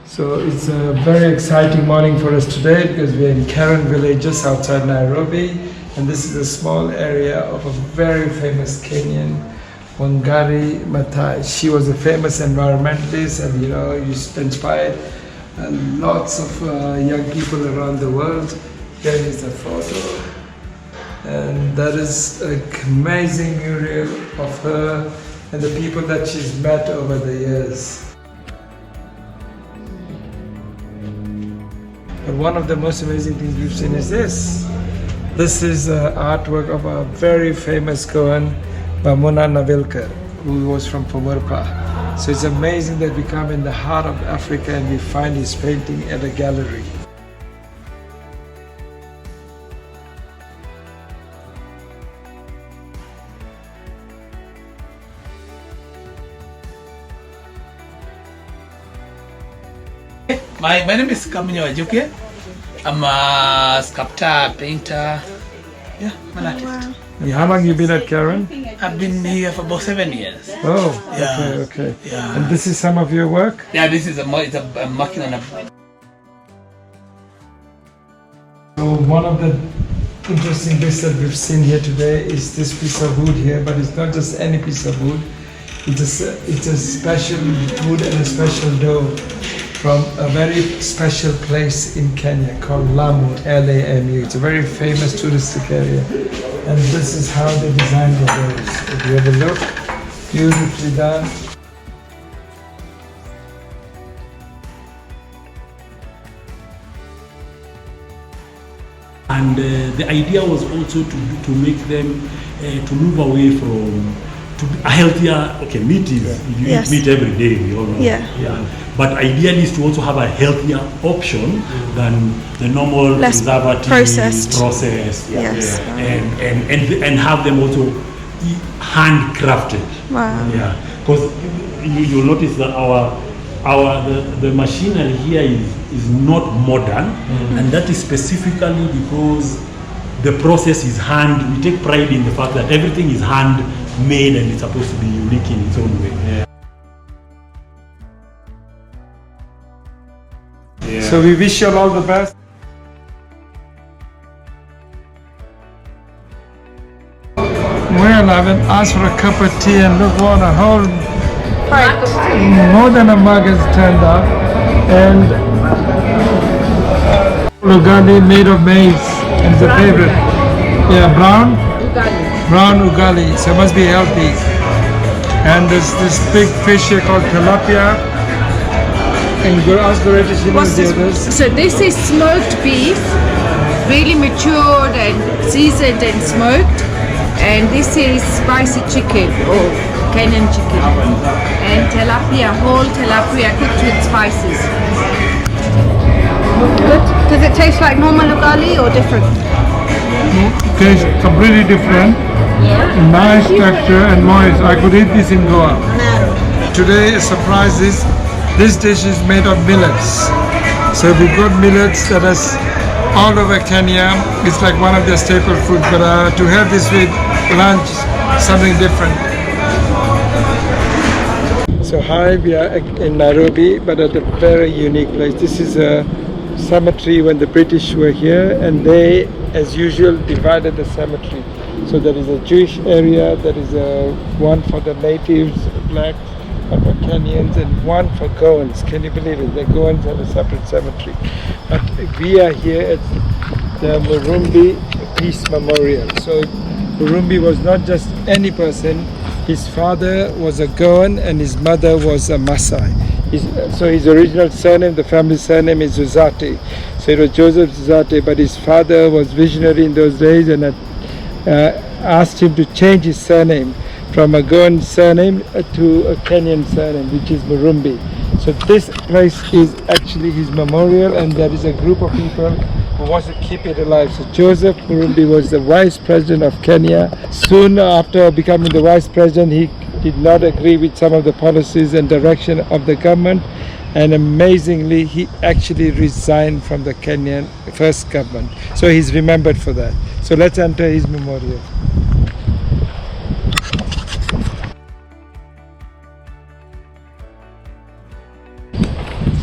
So it's a very exciting morning for us today because we're in Karen village just outside Nairobi, and this is a small area of a very famous Kenyan, Wangari Maathai. She was a famous environmentalist, and she inspired lots of young people around the world. Here is a photo, and that is an amazing mural of her and the people that she's met over the years. But one of the most amazing things we've seen is this. This is artwork of a very famous Goan, Bamuna Navilkar, who was from Pomorpa. So it's amazing that we come in the heart of Africa and we find his painting at a gallery. My name is Kamunyo Ajuke. I'm a sculptor, painter. Yeah, I'm an artist. And how long have you been at Karen? I've been here for about 7 years. Oh, Yeah. okay. Yeah. And this is some of your work? Yeah, this is I'm working on a. So one of the interesting bits that we've seen here today is this piece of wood here, but it's not just any piece of wood. It's a special wood and a special dough from a very special place in Kenya called Lamu, L-A-M-U. It's a very famous touristic area. And this is how they designed the doughs. If you have a look, beautifully done. And the idea was also to make them to move away from a healthier. Okay, meat is you Yes. eat meat every day. We all know. Yeah. But ideally is to also have a healthier option than the normal Less preservative processed. Yes. And have them also handcrafted. Wow. Yeah, because you'll notice that the machinery here is not modern, and that is specifically because the process is we take pride in the fact that everything is handmade and it's supposed to be unique in its own way. Yeah. So we wish you all the best. Well, I haven't asked for a cup of tea, and look what a whole more than a mug has turned up, and ugali made of maize is a favorite. Yeah, brown ugali, so it must be healthy. And there's this big fish here called tilapia. And ask Goreta, she knows the others. So this is smoked beef, really matured and seasoned and smoked. And this is spicy chicken or Kenyan chicken. And tilapia, whole tilapia cooked with spices. Good. Does it taste like normal ugali or different? Tastes completely different. Yeah. Nice texture and moist. I could eat this in Goa. Today, a surprise is this dish is made of millets. So we've got millets that is all over Kenya. It's like one of their staple foods, but to have this with lunch, something different. So hi, we are in Nairobi, but at a very unique place. This is a cemetery when the British were here, and they, as usual, divided the cemetery. So there is a Jewish area, there is one for the natives, blacks, one for Kenyans, and one for Goans. Can you believe it? The Goans have a separate cemetery. But we are here at the Murumbi Peace Memorial. So Murumbi was not just any person. His father was a Goan and his mother was a Maasai. So his original surname, the family surname, is Zuzate. So it was Joseph Zuzate, but his father was visionary in those days and asked him to change his surname from a Goan surname to a Kenyan surname, which is Murumbi. So this place is actually his memorial, and there is a group of people who wants to keep it alive. So Joseph Murumbi was the vice president of Kenya. Soon after becoming the vice president, he did not agree with some of the policies and direction of the government, and amazingly he actually resigned from the Kenyan first government. So he's remembered for that. So let's enter his memorial.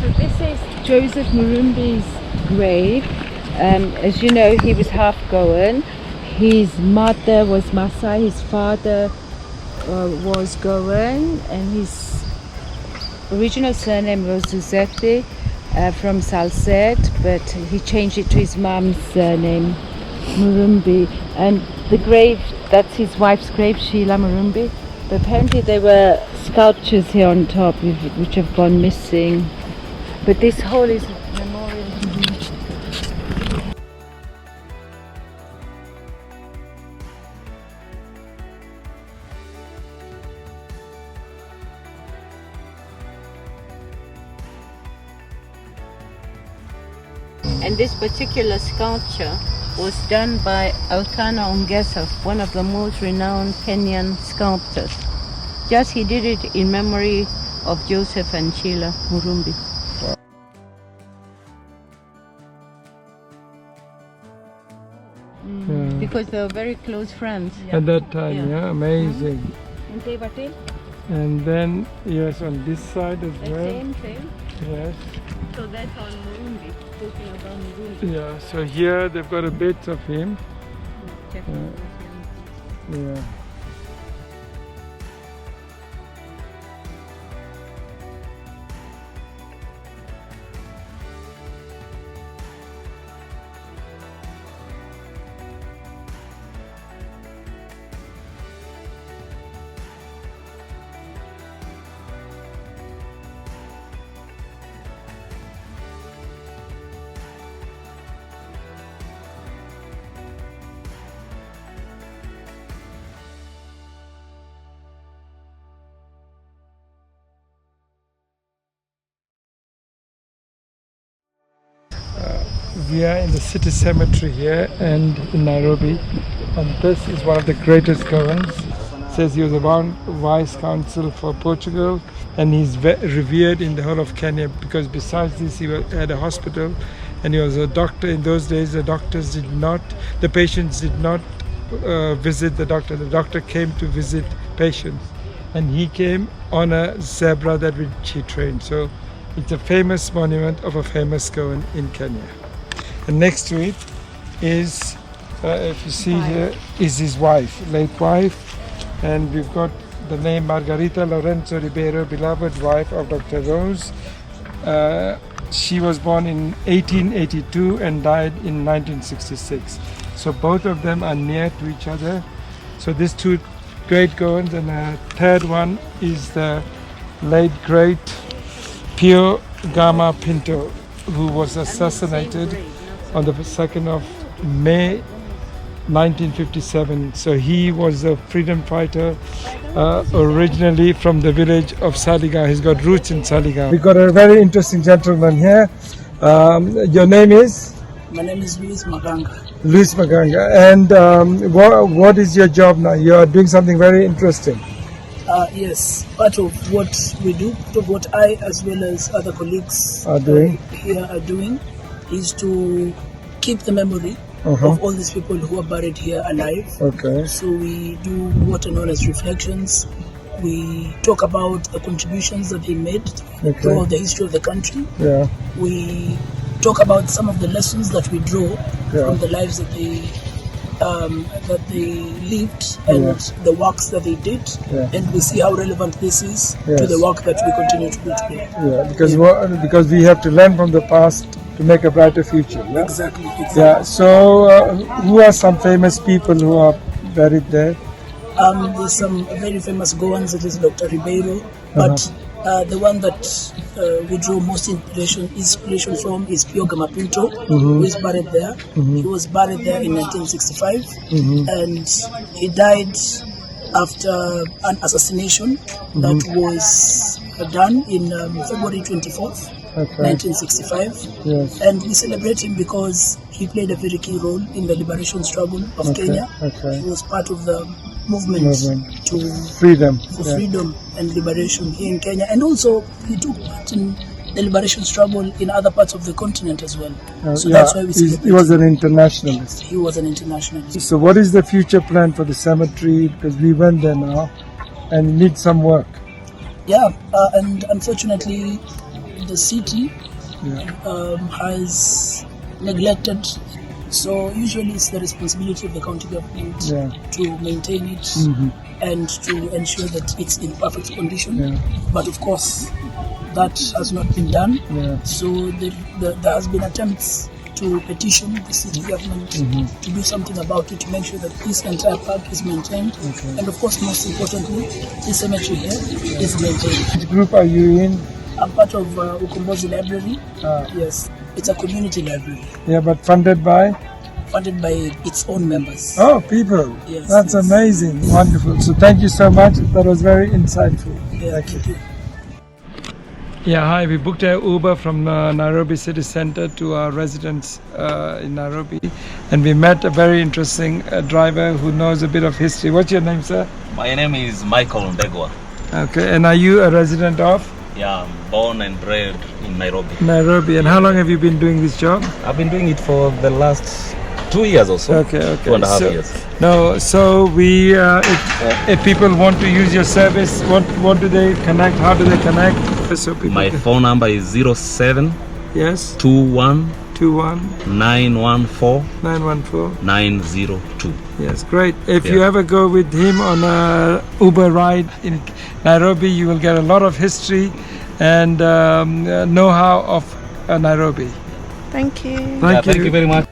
So this is is Joseph Murumbi's grave. As you know, he was half Goan. His mother was Maasai, his father was Goan, and his original surname was Zuzete from Salsette, but he changed it to his mom's surname, Murumbi. And the grave, that's his wife's grave, Sheila Murumbi. But apparently there were sculptures here on top which have gone missing. But this hall is a memorial to him. And this particular sculpture was done by Altana Ongesa, one of the most renowned Kenyan sculptors. Just he did it in memory of Joseph and Sheila Murumbi. Because they were very close friends. At that time, yeah, amazing. And And then, yes, on this side as well. same. Yes. So that's on Murumbi, talking about Murumbi. Yeah, so here they've got a bit of him. Yeah. We are in the city cemetery here and in Nairobi, and this is one of the greatest Goans. Says he was a vice consul for Portugal, and he's revered in the whole of Kenya because besides this he had a hospital, and he was a doctor. In those days the patients did not visit the doctor. The doctor came to visit patients, and he came on a zebra that which he trained. So it's a famous monument of a famous Goan in Kenya. And next to it is, if you see here, is his wife, late wife. And we've got the name Margarita Lorenzo Ribeiro, beloved wife of Dr. Rose. She was born in 1882 and died in 1966. So both of them are near to each other. So these two great Goans, and a third one is the late great Pio Gama Pinto, who was assassinated on the 2nd of May 1957. So he was a freedom fighter originally from the village of Saliga. He's got roots in Saliga. We've got a very interesting gentleman here. Your name is? My name is Luis Maganga. Luis Maganga. And what is your job now? You are doing something very interesting. Yes, part of what we do, part of what I as well as other colleagues are doing is to keep the memory of all these people who are buried here alive. Okay. So we do what are known as reflections. We talk about the contributions that they made throughout the history of the country. Yeah. We talk about some of the lessons that we draw from the lives that they lived and the works that they did, and we see how relevant this is to the work that we continue to do today. Yeah, because we have to learn from the past to make a brighter future. Yeah? Exactly. Yeah. So, who are some famous people who are buried there? There's some very famous Goans, that is Dr. Ribeiro, but the one that we draw most inspiration from is Pio Gama Pinto, who is buried there. He was buried there in 1965, and he died after an assassination that was done in February 24th, 1965. Yes. And we celebrate him because he played a very key role in the liberation struggle of Kenya. He was part of the movement to freedom and liberation here in Kenya, and also he took part in the liberation struggle in other parts of the continent as well. So that's why we celebrate. He was an internationalist. He was an internationalist. So what is the future plan for the cemetery? Because we went there now and need some work. Yeah, and unfortunately the city has neglected. So usually it's the responsibility of the county government to maintain it and to ensure that it's in perfect condition. But of course, that has not been done. So there has been attempts to petition the city government to do something about it, to make sure that this entire park is maintained. And of course, most importantly, this cemetery here is maintained. Which group are you in? I'm part of Ukombozi Library. Yes, it's a community library. Yeah, but funded by? Funded by its own members. Oh, people. Yes, That's amazing. Wonderful. So thank you so much. That was very insightful. Yeah, thank you. Yeah, hi. We booked an Uber from Nairobi city center to our residence in Nairobi, and we met a very interesting driver who knows a bit of history. What's your name, sir? My name is Michael Ndegwa. Okay, and are you a resident of? Yeah, I'm born and bred in Nairobi. Nairobi. And how long have you been doing this job? I've been doing it for the last 2 years or so. Okay. 2.5 years. No, so we, if people want to use your service, what do they connect? How do they connect? So My phone number is 07 yes 21 914 902. Yes, great. If you ever go with him on a Uber ride in Nairobi, you will get a lot of history and know-how of Nairobi. Thank you. Thank you Thank you very much.